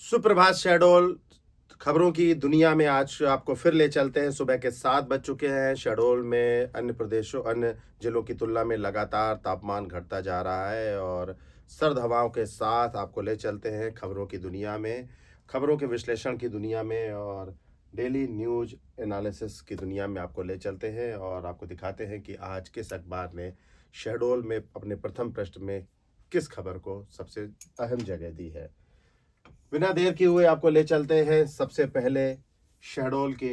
सुप्रभात शहडोल। खबरों की दुनिया में आज आपको फिर ले चलते हैं। सुबह के 7 बज चुके हैं। शहडोल में अन्य जिलों की तुलना में लगातार तापमान घटता जा रहा है और सर्द हवाओं के साथ आपको ले चलते हैं खबरों की दुनिया में, खबरों के विश्लेषण की दुनिया में और डेली न्यूज़ एनालिसिस की दुनिया में आपको ले चलते हैं और आपको दिखाते हैं कि आज किस अखबार ने शहडोल में अपने प्रथम पृष्ठ में किस खबर को सबसे अहम जगह दी है। बिना देर किए हुए आपको ले चलते हैं सबसे पहले शहडोल के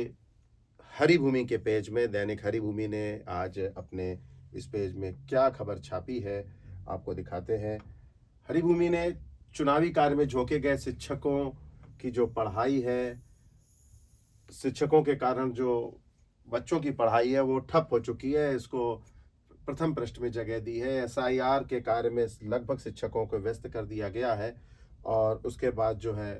हरी भूमि के पेज में। दैनिक हरी भूमि ने आज अपने इस पेज में क्या खबर छापी है आपको दिखाते हैं। हरी भूमि ने चुनावी कार्य में झोंके गए शिक्षकों की जो पढ़ाई है, शिक्षकों के कारण जो बच्चों की पढ़ाई है वो ठप हो चुकी है, इसको प्रथम पृष्ठ में जगह दी है। एसआईआर के कार्य में लगभग शिक्षकों को व्यस्त कर दिया गया है और उसके बाद जो है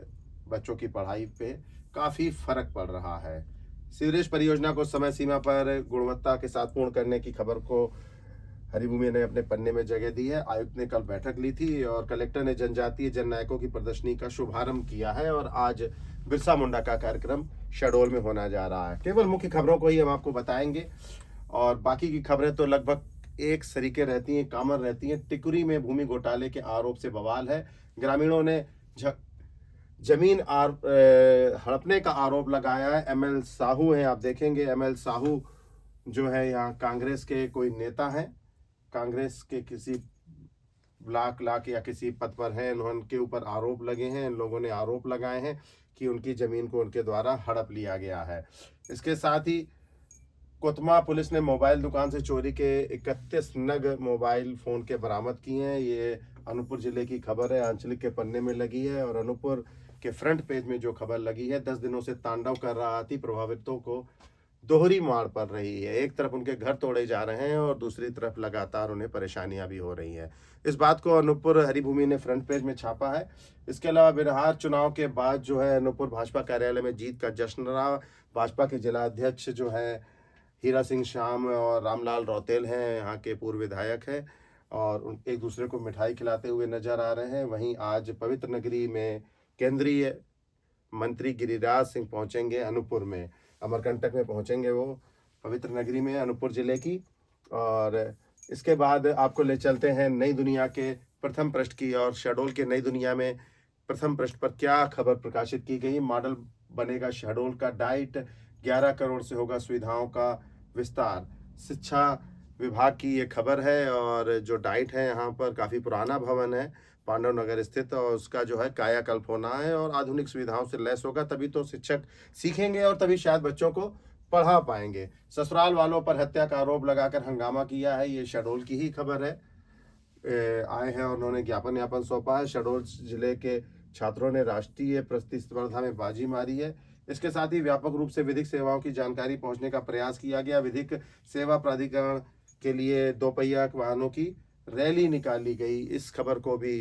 बच्चों की पढ़ाई पे काफ़ी फर्क पड़ रहा है। सीवरेज परियोजना को समय सीमा पर गुणवत्ता के साथ पूर्ण करने की खबर को हरिभूमि ने अपने पन्ने में जगह दी है। आयुक्त ने कल बैठक ली थी और कलेक्टर ने जनजातीय जननायकों की प्रदर्शनी का शुभारंभ किया है और आज बिरसा मुंडा का कार्यक्रम शहडोल में होना जा रहा है। केवल मुख्य खबरों को ही हम आपको बताएंगे और बाकी की खबरें तो लगभग एक सरीके रहती हैं, कॉमन रहती हैं। टिकुरी में भूमि घोटाले के आरोप से बवाल है। ग्रामीणों ने जमीन हड़पने का आरोप लगाया है। एमएल साहू हैं, आप देखेंगे एमएल साहू जो है यहाँ कांग्रेस के कोई नेता हैं, कांग्रेस के किसी ब्लॉक लाक या किसी पद पर हैं। उनके ऊपर आरोप लगे हैं। इन लोगों ने आरोप लगाए हैं कि उनकी जमीन को उनके द्वारा हड़प लिया गया है। इसके साथ ही कोतमा पुलिस ने मोबाइल दुकान से चोरी के 31 नग मोबाइल फ़ोन के बरामद किए हैं। ये अनूपपुर जिले की खबर है, आंचलिक के पन्ने में लगी है और अनूपपुर के फ्रंट पेज में जो खबर लगी है, 10 दिनों से तांडव कर रहा अति प्रभावितों को दोहरी मार पड़ रही है। एक तरफ उनके घर तोड़े जा रहे हैं और दूसरी तरफ लगातार उन्हें परेशानियां भी हो रही हैं। इस बात को अनूपपुर हरिभूमि ने फ्रंट पेज में छापा है। इसके अलावा बिहार चुनाव के बाद जो है अनूपपुर भाजपा कार्यालय में जीत का जश्न रहा। भाजपा के जिला अध्यक्ष जो है हीरा सिंह श्याम और रामलाल रौतेल हैं, यहाँ के पूर्व विधायक हैं और एक दूसरे को मिठाई खिलाते हुए नजर आ रहे हैं। वहीं आज पवित्र नगरी में केंद्रीय मंत्री गिरिराज सिंह पहुंचेंगे अनूपपुर में, अमरकंटक में पहुंचेंगे वो पवित्र नगरी में अनूपपुर जिले की। और इसके बाद आपको ले चलते हैं नई दुनिया के प्रथम पृष्ठ की और शहडोल के नई दुनिया में प्रथम पृष्ठ पर क्या खबर प्रकाशित की गई। मॉडल बनेगा शहडोल का डाइट, 11 करोड़ से होगा सुविधाओं का विस्तार। शिक्षा विभाग की ये खबर है और जो डाइट है यहाँ पर काफ़ी पुराना भवन है पांडव नगर स्थित और उसका जो है कायाकल्प होना है और आधुनिक सुविधाओं से लैस होगा, तभी तो शिक्षक सीखेंगे और तभी शायद बच्चों को पढ़ा पाएंगे। ससुराल वालों पर हत्या का आरोप लगाकर हंगामा किया है, ये शहडोल की ही खबर है। आए हैं और उन्होंने ज्ञापन सौंपा है। शहडोल जिले के छात्रों ने राष्ट्रीय प्रतिस्पर्धा में बाजी मारी है। इसके साथ ही व्यापक रूप से विधिक सेवाओं की जानकारी पहुंचने का प्रयास किया गया। विधिक सेवा प्राधिकरण के लिए दोपहिया वाहनों की रैली निकाली गई। इस खबर को भी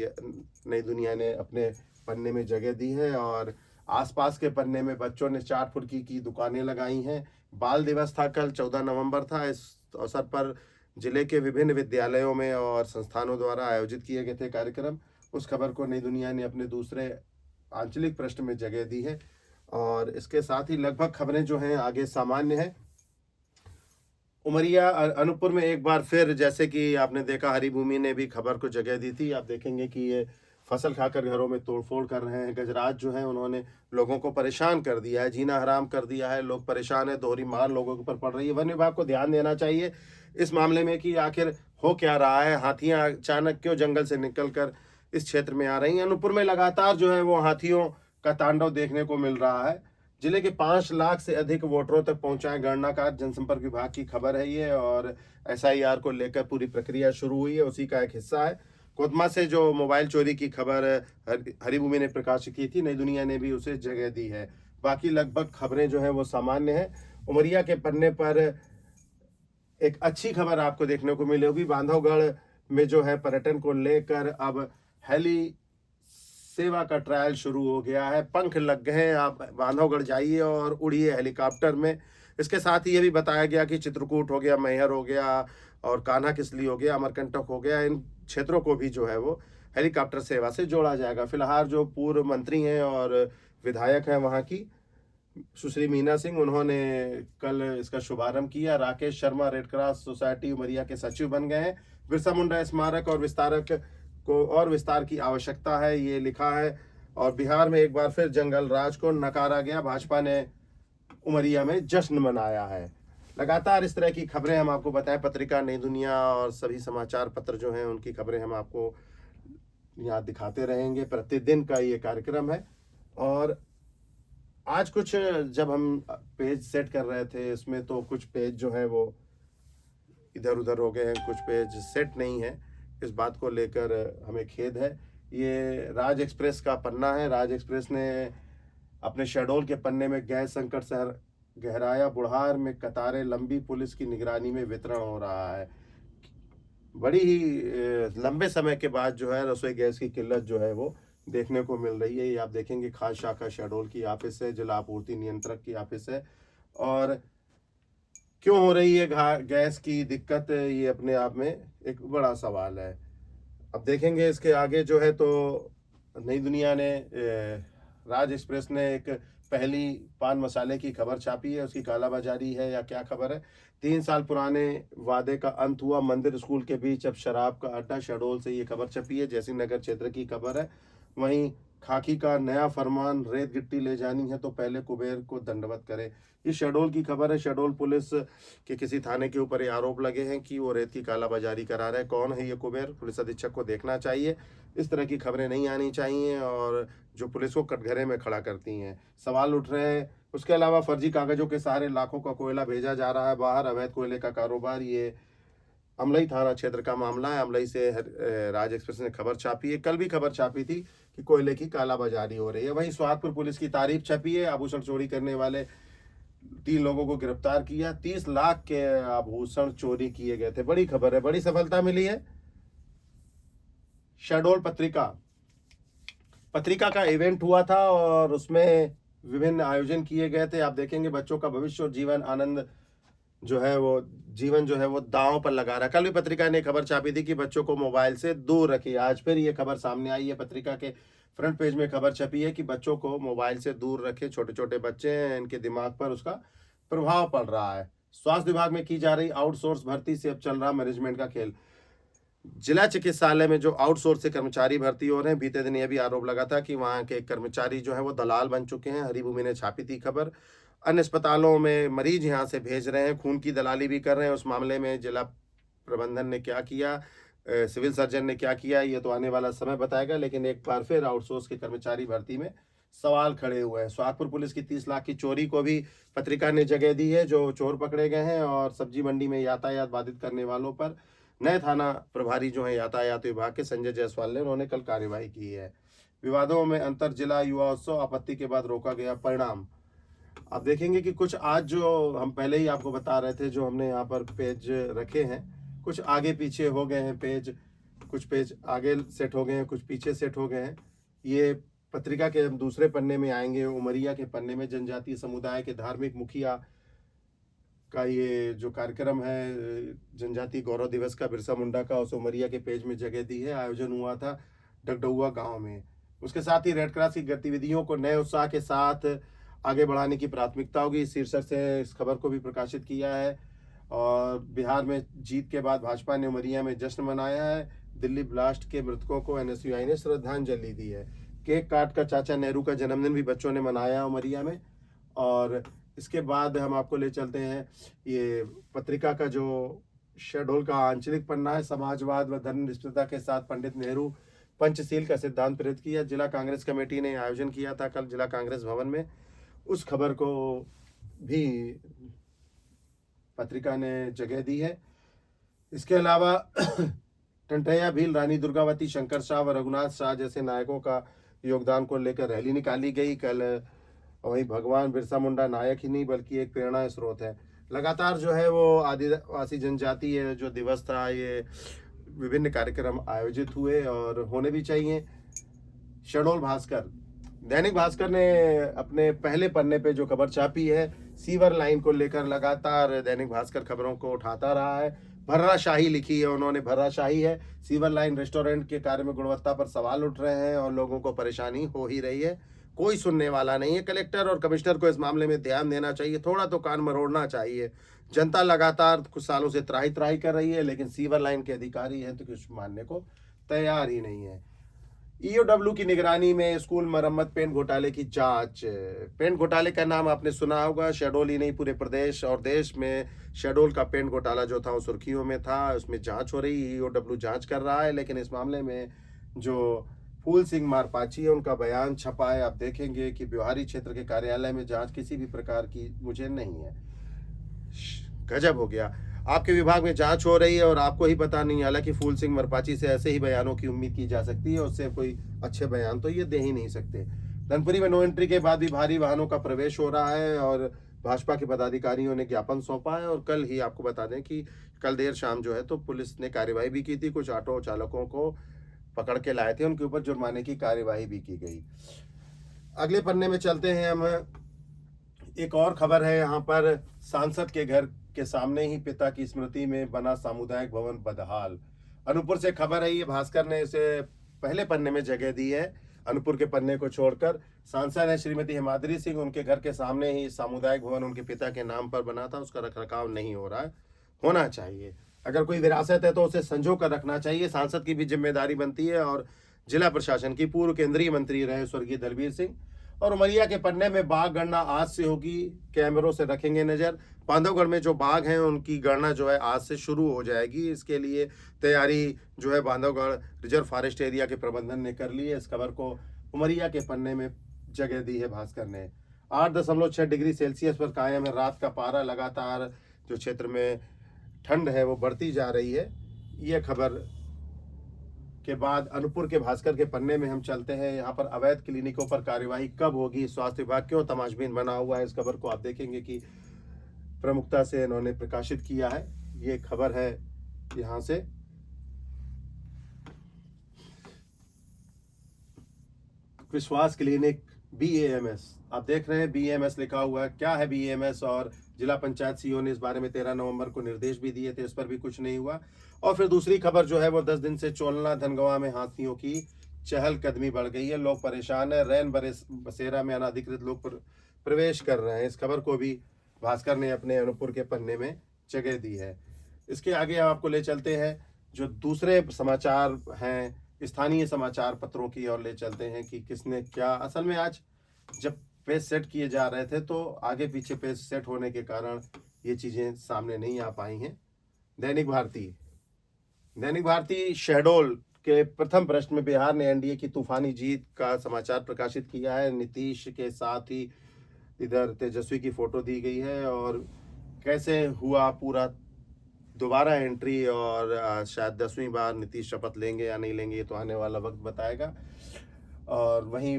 नई दुनिया ने अपने पन्ने में जगह दी है और आसपास के पन्ने में बच्चों ने चाट फुल्की की दुकानें लगाई हैं। बाल दिवस था कल, 14 नवंबर था। इस अवसर पर जिले के विभिन्न विद्यालयों में और संस्थानों द्वारा आयोजित किए गए थे कार्यक्रम। उस खबर को नई दुनिया ने अपने दूसरे आंचलिक पृष्ठ में जगह दी है और इसके साथ ही लगभग खबरें जो हैं आगे सामान्य है। उमरिया अनूपपुर में एक बार फिर, जैसे कि आपने देखा हरिभूमि ने भी खबर को जगह दी थी, आप देखेंगे कि ये फसल खाकर घरों में तोड़फोड़ कर रहे हैं। गजराज जो है उन्होंने लोगों को परेशान कर दिया है, जीना हराम कर दिया है, लोग परेशान है, दोहरी मार लोगों के ऊपर पड़ रही है। वन विभाग को ध्यान देना चाहिए इस मामले में कि आखिर हो क्या रहा है। हाथियां अचानक क्यों जंगल से निकल कर इस क्षेत्र में आ रही हैं। अनूपपुर में लगातार जो है वो हाथियों का तांडव देखने को मिल रहा है। जिले के 5 लाख से अधिक वोटरों तक पहुंचाए गणनाकार, जनसंपर्क विभाग की खबर है ये और एसआईआर को लेकर पूरी प्रक्रिया शुरू हुई है, उसी का एक हिस्सा है। कोतमा से जो मोबाइल चोरी की खबर हरिभूमि ने प्रकाशित की थी, नई दुनिया ने भी उसे जगह दी है। बाकी लगभग खबरें जो है वो सामान्य है। उमरिया के पन्ने पर एक अच्छी खबर आपको देखने को मिलेगी। बांधवगढ़ में जो है पर्यटन को लेकर अब हेली सेवा का ट्रायल शुरू हो गया है। पंख लग गए हैं, आप बांधवगढ़ जाइए और उड़िए हेलीकॉप्टर में। इसके साथ ही ये भी बताया गया कि चित्रकूट हो गया, मैहर हो गया और कान्हा किसली हो गया, अमरकंटक हो गया, इन क्षेत्रों को भी जो है वो हेलीकॉप्टर सेवा से जोड़ा जाएगा। फिलहाल जो पूर्व मंत्री हैं और विधायक हैं वहाँ की, सुश्री मीना सिंह, उन्होंने कल इसका शुभारंभ किया। Rakesh Sharma red cross society Umaria के सचिव बन गए हैं। बिरसा मुंडा स्मारक और विस्तारक को और विस्तार की आवश्यकता है, ये लिखा है। और बिहार में एक बार फिर जंगल राज को नकारा गया, भाजपा ने उमरिया में जश्न मनाया है। लगातार इस तरह की खबरें हम आपको बताएं, पत्रिका नई दुनिया और सभी समाचार पत्र जो हैं उनकी खबरें हम आपको यहाँ दिखाते रहेंगे। प्रतिदिन का ये कार्यक्रम है। और आज कुछ जब हम पेज सेट कर रहे थे इसमें, तो कुछ पेज जो है वो इधर उधर हो गए हैं, कुछ पेज सेट नहीं है। इस बात को लेकर हमें खेद है। ये राज एक्सप्रेस का पन्ना है। राज एक्सप्रेस ने अपने शहडोल के पन्ने में गैस संकट से गहराया, बुढ़ार में कतारें लंबी, पुलिस की निगरानी में वितरण हो रहा है। बड़ी ही लंबे समय के बाद जो है रसोई गैस की किल्लत जो है वो देखने को मिल रही है। ये आप देखेंगे खास शाखा शहडोल की ऑफिस है, जिला आपूर्ति नियंत्रक की ऑफिस है। और क्यों हो रही है गैस की दिक्कत, ये अपने आप में एक बड़ा सवाल है। अब देखेंगे इसके आगे जो है, तो नई दुनिया ने राज एक्सप्रेस ने एक पहली पान मसाले की खबर छापी है। उसकी कालाबाजारी है या क्या खबर है। 3 साल पुराने वादे का अंत हुआ, मंदिर स्कूल के बीच अब शराब का अड्डा। शहडोल से ये खबर छपी है, जयसिंह नगर क्षेत्र की खबर है। वहीं खाकी का नया फरमान, रेत गिट्टी ले जानी है तो पहले कुबेर को दंडवत करे। ये शहडोल की खबर है। शहडोल पुलिस के किसी थाने के ऊपर ये आरोप लगे हैं कि वो रेत की कालाबाजारी करा रहे हैं। कौन है ये कुबेर, पुलिस अधीक्षक को देखना चाहिए। इस तरह की खबरें नहीं आनी चाहिए और जो पुलिस को कटघरे में खड़ा करती हैं। सवाल उठ रहे हैं। उसके अलावा फर्जी कागजों के सहारे लाखों का कोयला भेजा जा रहा है बाहर, अवैध कोयले का कारोबार। ये अमलई थाना क्षेत्र का मामला है। अमलई से राज एक्सप्रेस ने खबर छापी है। कल भी खबर छापी थी कि कोयले की कालाबाजारी हो रही है। वहीं सोहागपुर पुलिस की तारीफ छपी है। आभूषण चोरी करने वाले 3 लोगों को गिरफ्तार किया। 30 लाख के आभूषण चोरी किए गए थे। बड़ी खबर है, बड़ी सफलता मिली है। शहडोल पत्रिका का इवेंट हुआ था और उसमें विभिन्न आयोजन किए गए थे। आप देखेंगे बच्चों का भविष्य और जीवन आनंद जो है वो दांव पर लगा रहा है। कल भी पत्रिका ने खबर छापी थी कि बच्चों को मोबाइल से दूर रखिए। आज फिर ये खबर सामने आई है। पत्रिका के फ्रंट पेज में खबर छपी है कि बच्चों को मोबाइल से दूर रखें। छोटे छोटे बच्चे हैं, इनके दिमाग पर उसका प्रभाव पड़ रहा है। स्वास्थ्य विभाग में की जा रही आउटसोर्स भर्ती से अब चल रहा मैनेजमेंट का खेल। जिला चिकित्सालय में जो आउटसोर्स से कर्मचारी भर्ती हो रहे हैं, बीते दिन यह भी आरोप लगा था कि वहां के कर्मचारी जो है वो दलाल बन चुके हैं। हरिभूमि ने छापी थी खबर। अन्य अस्पतालों में मरीज यहाँ से भेज रहे हैं, खून की दलाली भी कर रहे हैं। उस मामले में जिला प्रबंधन ने क्या किया, सिविल सर्जन ने क्या किया, ये तो आने वाला समय बताएगा। लेकिन एक बार फिर आउटसोर्स के कर्मचारी भर्ती में सवाल खड़े हुए हैं। सोहागपुर पुलिस की 30 लाख की चोरी को भी पत्रिका ने जगह दी है। जो चोर पकड़े गए हैं और सब्जी मंडी में यातायात बाधित करने वालों पर नए थाना प्रभारी जो है यातायात विभाग के संजय जायसवाल ने, उन्होंने कल कार्यवाही की है। विवादों में अंतर जिला युवा उत्सव, आपत्ति के बाद रोका गया परिणाम। आप देखेंगे कि कुछ आज जो हम पहले ही आपको बता रहे थे, जो हमने यहाँ पर पेज रखे हैं, कुछ आगे पीछे हो गए हैं पेज। कुछ पेज आगे सेट हो गए हैं, कुछ पीछे सेट हो गए हैं। ये पत्रिका के हम दूसरे पन्ने में आएंगे। उमरिया के पन्ने में जनजातीय समुदाय के धार्मिक मुखिया का ये जो कार्यक्रम है, जनजातीय गौरव दिवस का, बिरसा मुंडा का, उस उमरिया के पेज में जगह दी है। आयोजन हुआ था डगडुआ गांव में। उसके साथ ही रेड क्रॉस की गतिविधियों को नए उत्साह के साथ आगे बढ़ाने की प्राथमिकता होगी, इस शीर्षक से इस खबर को भी प्रकाशित किया है। और बिहार में जीत के बाद भाजपा ने उमरिया में जश्न मनाया है। दिल्ली ब्लास्ट के मृतकों को एनएसयूआई ने श्रद्धांजलि दी है। केक काट कर चाचा नेहरू का जन्मदिन भी बच्चों ने मनाया उमरिया में। और इसके बाद हम आपको ले चलते हैं ये पत्रिका का जो शहडोल का आंचलिक पन्ना है। समाजवाद व धर्मनिरपेक्षता के साथ पंडित नेहरू पंचशील का सिद्धांत प्रेरित किया। जिला कांग्रेस कमेटी ने आयोजन किया था कल जिला कांग्रेस भवन में। उस खबर को भी पत्रिका ने जगह दी है। इसके अलावा टंटैया भील, रानी दुर्गावती, शंकर शाह व रघुनाथ शाह जैसे नायकों का योगदान को लेकर रैली निकाली गई कल। वहीं भगवान बिरसा मुंडा नायक ही नहीं बल्कि एक प्रेरणा स्रोत है। लगातार जो है वो आदिवासी जनजाति जो दिवस था, ये विभिन्न कार्यक्रम आयोजित हुए और होने भी चाहिए। शहडोल भास्कर, दैनिक भास्कर ने अपने पहले पन्ने पे जो खबर छापी है, सीवर लाइन को लेकर लगातार दैनिक भास्कर खबरों को उठाता रहा है। भर्राशाही लिखी है उन्होंने, भर्राशाही है। सीवर लाइन रेस्टोरेंट के कार्य में गुणवत्ता पर सवाल उठ रहे हैं और लोगों को परेशानी हो ही रही है। कोई सुनने वाला नहीं है। कलेक्टर और कमिश्नर को इस मामले में ध्यान देना चाहिए, थोड़ा तो कान मरोड़ना चाहिए। जनता लगातार कुछ सालों से त्राही-त्राही कर रही है, लेकिन सीवर लाइन के अधिकारी हैं तो कुछ मानने को तैयार ही नहीं है। ईओडब्ल्यू की निगरानी में स्कूल मरम्मत पेंट घोटाले की जांच। पेंट घोटाले का नाम आपने सुना होगा। शहडोल ही नहीं, पूरे प्रदेश और देश में शहडोल का पेंट घोटाला जो था वो सुर्खियों में था। उसमें जांच हो रही, ईओडब्ल्यू जांच कर रहा है, लेकिन इस मामले में जो फूल सिंह मारपाची है उनका बयान छपा है। आप देखेंगे कि ब्योहारी क्षेत्र के कार्यालय में जांच किसी भी प्रकार की मुझे नहीं है। गजब हो गया। आपके विभाग में जांच हो रही है और आपको ही पता नहीं। हालांकि फूल सिंह मरपाची से ऐसे ही बयानों की उम्मीद की जा सकती है, उससे कोई अच्छे बयान तो ये दे ही नहीं सकते। धनपुरी में नो एंट्री के बाद भी भारी वाहनों का प्रवेश हो रहा है और भाजपा के पदाधिकारियों ने ज्ञापन सौंपा है। और कल ही आपको बता दें कि कल देर शाम जो है तो पुलिस ने कार्यवाही भी की थी। कुछ ऑटो चालकों को पकड़ के लाए थे, उनके ऊपर जुर्माने की कार्यवाही भी की गई। अगले पन्ने में चलते हैं हम। एक और खबर है यहाँ पर, सांसद के घर के सामने ही पिता की स्मृति में बना सामुदायिक भवन बदहाल। अनूपपुर से खबर है, ये भास्कर ने इसे पहले पन्ने में जगह दी है। अनूपपुर के पन्ने को छोड़कर सांसद है श्रीमती हिमाद्री सिंह, उनके घर के सामने ही सामुदायिक भवन उनके पिता के नाम पर बना था, उसका रखरखाव नहीं हो रहा है। होना चाहिए। अगर कोई विरासत है तो उसे संजो कर रखना चाहिए। सांसद की भी जिम्मेदारी बनती है। और जिला प्रशासन की पूर्व केंद्रीय मंत्री रहे स्वर्गीय दलबीर सिंह। और उमरिया के पन्ने में बाघ गणना आज से होगी, कैमरों से रखेंगे नजर। बांधवगढ़ में जो बाघ हैं उनकी गणना जो है आज से शुरू हो जाएगी। इसके लिए तैयारी जो है बांधवगढ़ रिजर्व फॉरेस्ट एरिया के प्रबंधन ने कर ली है। इस खबर को उमरिया के पन्ने में जगह दी है भास्कर ने। 8.6 डिग्री सेल्सियस पर कायम है रात का पारा। लगातार जो क्षेत्र में ठंड है वो बढ़ती जा रही है। ये खबर के बाद अनूपपुर के भास्कर के पन्ने में हम चलते हैं। यहाँ पर अवैध क्लिनिकों पर कार्यवाही कब होगी, स्वास्थ्य विभाग क्यों तमाशबीन बना हुआ है, इस खबर को आप देखेंगे कि प्रमुखता से इन्होंने प्रकाशित किया है। ये खबर है यहाँ से। विश्वास क्लिनिक BAMS, आप देख रहे हैं BAMS लिखा हुआ है। क्या है BAMS? और जिला पंचायत सीईओ ने इस बारे में 13 नवंबर को निर्देश भी दिए थे, इस पर भी कुछ नहीं हुआ। और फिर दूसरी खबर जो है वो 10 दिन से चोलना धनगवा में हाथियों की चहलकदमी बढ़ गई है, लोग परेशान है। रैन बसेरा में अनाधिकृत लोग प्रवेश कर रहे हैं। इस खबर को भी भास्कर ने अपने अनूपपुर के पन्ने में जगह दी है। इसके आगे हम आपको ले चलते हैं जो दूसरे समाचार हैं, स्थानीय समाचार पत्रों की ओर ले चलते हैं कि किसने क्या। असल में आज जब पेज सेट किए जा रहे थे तो आगे पीछे पेज सेट होने के कारण ये चीजें सामने नहीं आ पाई हैं। दैनिक भारती शहडोल के प्रथम पृष्ठ में बिहार ने एनडीए की तूफानी जीत का समाचार प्रकाशित किया है। नीतीश के साथ ही इधर तेजस्वी की फोटो दी गई है और कैसे हुआ पूरा दोबारा एंट्री। और शायद 10वीं बार नीतीश शपथ लेंगे या नहीं लेंगे, ये तो आने वाला वक्त बताएगा। और वहीं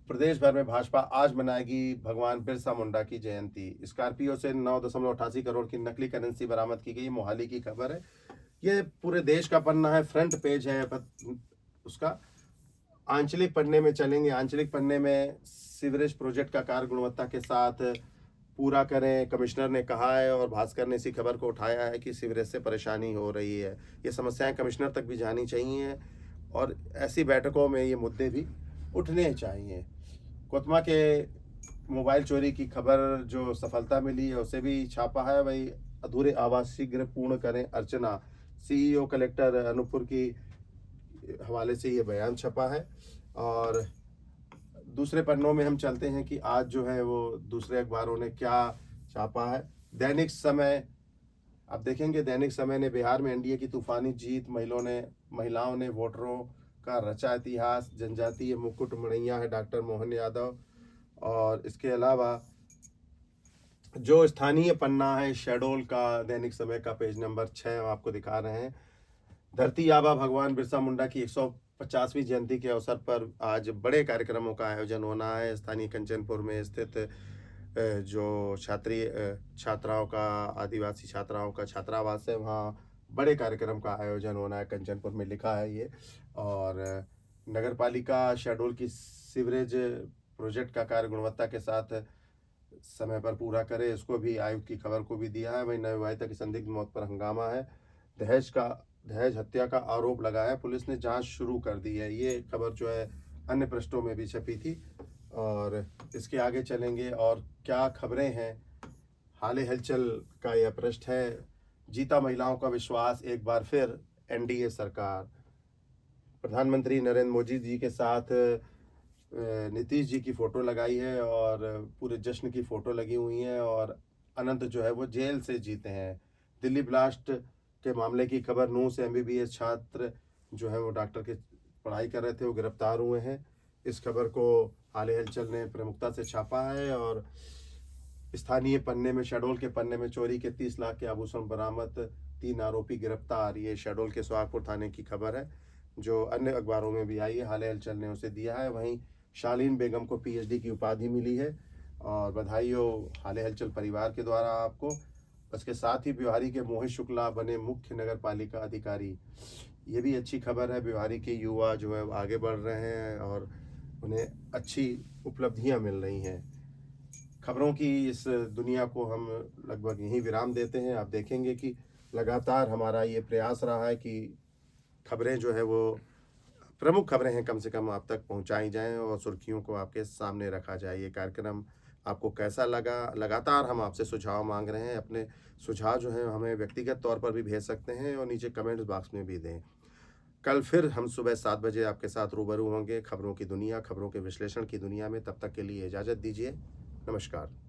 प्रदेश भर में भाजपा आज मनाएगी भगवान बिरसा मुंडा की जयंती। स्कॉर्पियो से 9.88 करोड़ की नकली करेंसी बरामद की गई, मोहाली की खबर है। ये पूरे देश का पन्ना है, फ्रंट पेज है उसका। आंचलिक पन्ने में चलेंगे। आंचलिक पन्ने में सीवरेज प्रोजेक्ट का कार्य गुणवत्ता के साथ पूरा करें, कमिश्नर ने कहा है। और भास्कर ने इसी खबर को उठाया है कि सीवरेज से परेशानी हो रही है। ये समस्याएं कमिश्नर तक भी जानी चाहिए और ऐसी बैठकों में ये मुद्दे भी उठने चाहिए। कोतमा के मोबाइल चोरी की खबर जो सफलता मिली है उसे भी छापा है। वही अधूरे आवास शीघ्र पूर्ण करें अर्चना, सीईओ कलेक्टर अनूपपुर की हवाले से ये बयान छपा है। और दूसरे पन्नों में हम चलते हैं कि आज जो है वो दूसरे अखबारों ने क्या छापा है। दैनिक समय, आप देखेंगे दैनिक समय ने बिहार में एनडीए की तूफानी जीत, महिलाओं ने वोटरों का रचा इतिहास, जनजातीय मुकुट मणिया है डॉक्टर मोहन यादव। और इसके अलावा जो स्थानीय पन्ना है शहडोल का, दैनिक समय का पेज नंबर 6 हम आपको दिखा रहे हैं। धरती आबा भगवान बिरसा मुंडा की 150वीं जयंती के अवसर पर आज बड़े कार्यक्रमों का आयोजन होना है। स्थानीय कंचनपुर में स्थित जो छात्राओं का, आदिवासी छात्राओं का छात्रावास है, वहाँ बड़े कार्यक्रम का आयोजन होना है। कंचनपुर में लिखा है ये। और नगर पालिका शहडोल की सीवरेज प्रोजेक्ट का कार्य गुणवत्ता के साथ समय पर पूरा करे, इसको भी आयुक्त की खबर को भी दिया है। वही नवविवाहिता की संदिग्ध मौत पर हंगामा है। दहेज हत्या का आरोप लगाया है। पुलिस ने जांच शुरू कर दी है। ये खबर जो है अन्य पृष्ठों में भी छपी थी और इसके आगे चलेंगे और क्या खबरें हैं। हाल हलचल का यह पृष्ठ है। जीता महिलाओं का विश्वास एक बार फिर एनडीए सरकार। प्रधानमंत्री नरेंद्र मोदी जी के साथ नीतीश जी की फ़ोटो लगाई है और पूरे जश्न की फ़ोटो लगी हुई हैं और अनंत जो है वो जेल से जीते हैं। दिल्ली ब्लास्ट के मामले की खबर, नूंह से एमबीबीएस छात्र जो है वो डॉक्टर की पढ़ाई कर रहे थे, वो गिरफ्तार हुए हैं। इस खबर को हाल हलचल ने प्रमुखता से छापा है और स्थानीय पन्ने में, शहडोल के पन्ने में चोरी के 30 लाख के आभूषण बरामद, 3 आरोपी गिरफ्तार। ये शहडोल के सुहागपुर थाने की खबर है जो अन्य अखबारों में भी आई है। हाल हलचल ने उसे दिया है। वहीं शालीन बेगम को पीएचडी की उपाधि मिली है और बधाई हो हाल हलचल परिवार के द्वारा आपको। इसके साथ ही भिवारी के मोहित शुक्ला बने मुख्य नगर पालिका अधिकारी। ये भी अच्छी खबर है। भिवारी के युवा जो है आगे बढ़ रहे हैं और उन्हें अच्छी उपलब्धियां मिल रही हैं। खबरों की इस दुनिया को हम लगभग यहीं विराम देते हैं। आप देखेंगे कि लगातार हमारा ये प्रयास रहा है कि खबरें जो है वो प्रमुख खबरें हैं कम से कम आप तक पहुंचाई जाएं और सुर्खियों को आपके सामने रखा जाए। ये कार्यक्रम आपको कैसा लगा? लगातार हम आपसे सुझाव मांग रहे हैं। अपने सुझाव जो हैं हमें व्यक्तिगत तौर पर भी भेज सकते हैं और नीचे कमेंट्स बॉक्स में भी दें। कल फिर हम सुबह 7 बजे आपके साथ रूबरू होंगे खबरों की दुनिया, खबरों के विश्लेषण की दुनिया में। तब तक के लिए इजाज़त दीजिए। नमस्कार।